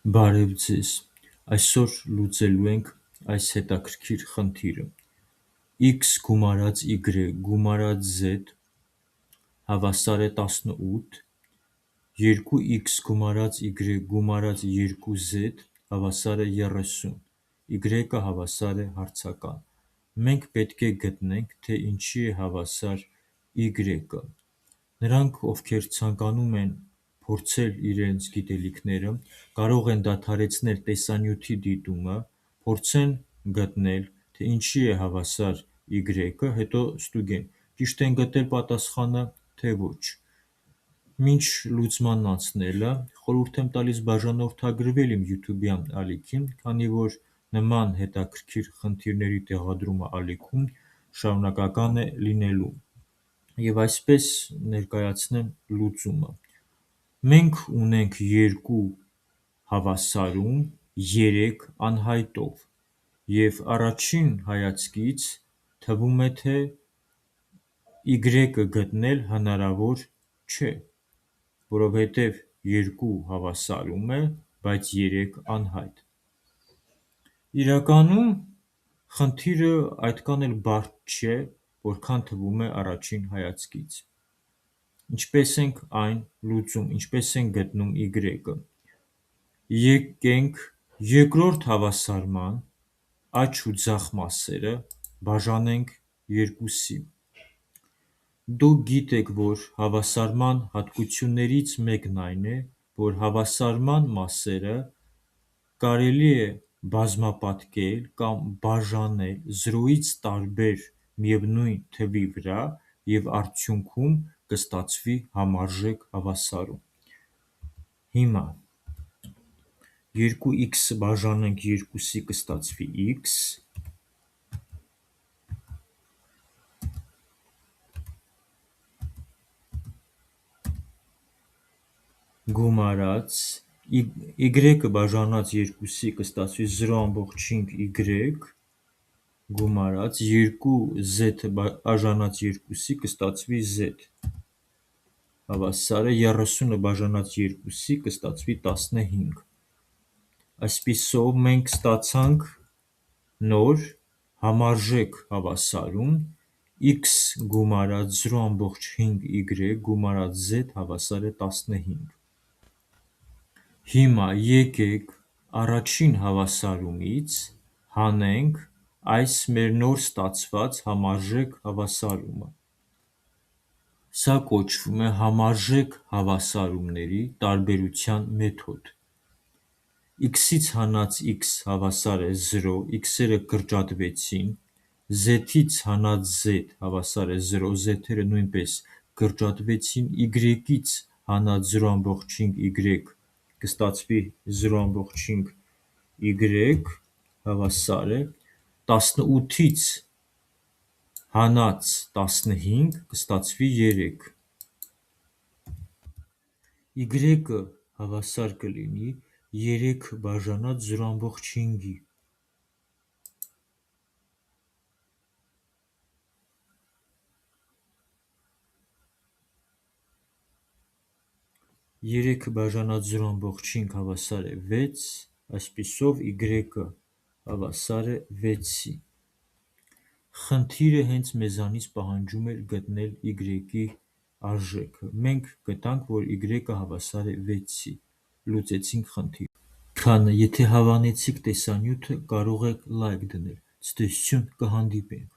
Բարև ձեզ, այսօր լուծելու ենք այս հետաքրքիր խնդիրը. x գումարած y գումարած z հավասար է 18, 2x գումարած y գումարած 2z հավասար է 30, y-ը հավասար է հարցական։ Մենք պետք է գտնենք, թե ինչի է հավասար y-ը։ Նրանք, ովքեր ցանկանում են փորձել իրենց գիտելիքները, կարող են դադարեցնել տեսանյութի դիտումը, փորձեն գտնել, թե ինչի է հավասար y-ը, հետո ստուգեն, ճիշտ են գտել պատասխանը, թե ոչ։ Մինչ լուծմանն անցնելը, խորհուրդ եմ տալիս բաժանորդագրվել իմ YouTube-յան ալիքին, քանի որ նման հետաքրքիր խնդիրների տեղադրումը ալիքում շարունակական է լինելու։ Եվ այսպես ներկայացնեմ լուծումը։ Մենք ունենք 2 հավասարում 3 անհայտով, և առաջին հայացքից թվում է, թե y-ը գտնել հնարավոր չէ, որովհետև 2 հավասարում է, բայց 3 անհայտ։ Իրականում խնդիրը այդքան էլ բարդ չէ, որքան թվում է առաջին հայացքից։ Ինչպես ենք այն լուծում, ինչպես ենք գտնում y-ը։ Եկենք երկրորդ հավասարման աջ ու ձախ մասերը բաժանենք 2-ի։ Դուք գիտեք, որ հավասարման հատկություններից մեկն այն է, որ հավասարման մասերը կարելի է բազմապատկել կամ բաժանել 0-ից տարբեր միևնույն թվի վրա և արդյունքում կստացվի համարժեք հավասարում։ Հիմա 2x բաժանենք 2-ի կստացվի x, գումարած y բաժանած 2-ի կստացվի 0.5 y, գումարած 2z բաժանած 2-ի կստացվի z, հավասար է 30-ը բաժանած 2-ի կստացվի 15։ Այսպիսով մենք ստացանք նոր համարժեք հավասարում x գումարած 0.5 y գումարած z հավասար է 15։ Հիմա եկեք առաջին հավասարումից հանենք այս մեր նոր ստացված համարժեք հավասարումը։ Սա կոչվում է համարժեք հավասարումների տարբերության մեթոդ։ X-ից հանած x հավասար է 0, x-երը կրճատվեցին, z-ից հանած z հավասար է 0, z-երը նույնպես կրճատվեցին, y-ից հանած 0.5 y կստացվի 0.5 y հավասար է 18-ից հանած 15 կստացվի 3, y-ը հավասար կլինի 3 բաժանած 0.5-ի։ Երեքը բաժանած 0.5 հավասար է 6, այսպիսով y-ը հավասար է 6-ի։ Խնդիրը հենց մեզանից պահանջում էր գտնել y-ի արժեքը։ Մենք գտանք, որ y-ը հավասար է 6-ի, լուծեցինք խնդիրը։ Եթե հավանեցիք տեսանյութը, կարող եք լայք դնել։ Ցտեսություն, կհանդիպենք։